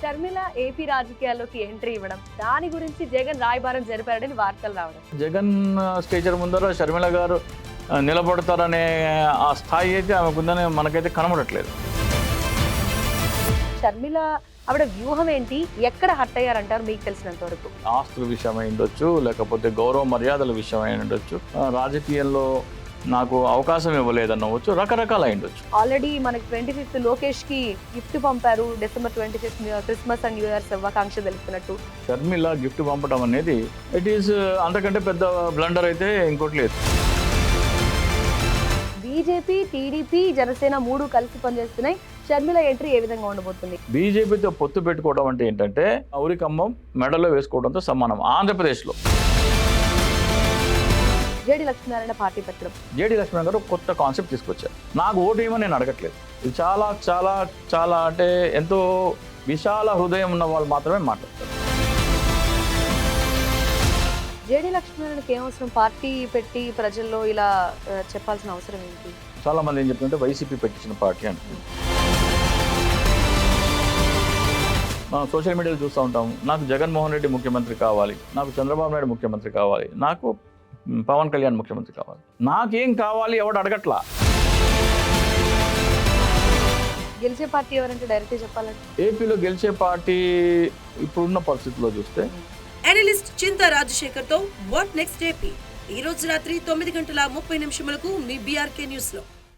Sharmila AP రాజకీయాల్లోకి entry ఇవ్వడం, దాని గురించి జగన్ రాయబారం జరిపారని వార్తలు రావడం. జగన్ స్టేచర్ ముందర షర్మిల గారు నిలబడతారనే ఆ స్థాయి అయితే ఆమెకుందని మనకైతే కనబడట్లేదు. షర్మిల ఆవిడ వ్యూహం ఏంటి, ఎక్కడ హట్ అయ్యారంటారు మీకు తెలిసినంత వరకు? ఆస్తుల విషయమై ఉండొచ్చు, లేకపోతే గౌరవ మర్యాదల విషయమై ఉండొచ్చు, రాజకీయాల్లో నాకు అవకాశం ఇవ్వలేదన్నవచ్చు, రకరకాల ఉండొచ్చు. ఆల్రెడీ మనకి 25th లోకేష్ కి గిఫ్ట్ పంపారు, December 25th Christmas and new year శుభాకాంక్ష తెలుపుతున్నట్టు. షర్మిల గిఫ్ట్ పంపడం అనేది ఇట్ ఈస్ అంతకంటే పెద్ద బ్లండర్ అయితే ఇంకోటి లేదు. బీజేపీ, టీడీపీ, జనసేన 3 కలిసి పనిచేస్తున్నాయి. షర్మిల ఎంట్రీ ఏ విధంగా ఉండబోతుంది? బీజేపీతో పొత్తు పెట్టుకోవడం అంటే ఏంటంటే ఔరికమ్మం మెడలో వేసుకోవడంతో సమానం. ఆంధ్రప్రదేశ్లో జేడి లక్ష్మీనారాయణ పార్టీ పెట్టడం, జేడి లక్ష్మణ్ గారు కొత్త కాన్సెప్ట్ తీసుకొచ్చారు. నాకు ఓటు ఏమని నేను అడగట్లేదు. ఇది చాలా చాలా చాలా అంటే ఎంతో విశాల హృదయం ఉన్న వాళ్ళు మాత్రమే మాట్లాడతారు. జేడి లక్ష్మీనారాయణకి ఏమవసరం పార్టీ పెట్టి ప్రజల్లో ఇలా చెప్పాల్సిన అవసరం ఏంటి? చాలా మంది ఏం చెప్తుంటే వైసీపీ పెట్టించిన పార్టీ అంటుంది. మనం సోషల్ మీడియాలో చూస్తూ ఉంటాం, నాకు జగన్మోహన్ రెడ్డి ముఖ్యమంత్రి కావాలి, నాకు చంద్రబాబు నాయుడు ముఖ్యమంత్రి కావాలి, నాకు పవన్ కళ్యాణ్ ముఖ్యమంత్రి కావాలి. నాకేం కావాలి ఎవడు అడగట్లా. గెలిచే పార్టీ ఎవరంటే డైరెక్ట్ చెప్పాలంటే ఏపీలో గెలిచే పార్టీ ఇప్పుడున్న పరిస్థితుల్లో చూస్తే అనలిస్ట్ చింతా రాజశేఖర్ తో వాట్ నెక్స్ట్ ఏపీ ఈ రోజు రాత్రి 9:30 మీ BRK న్యూస్ లో.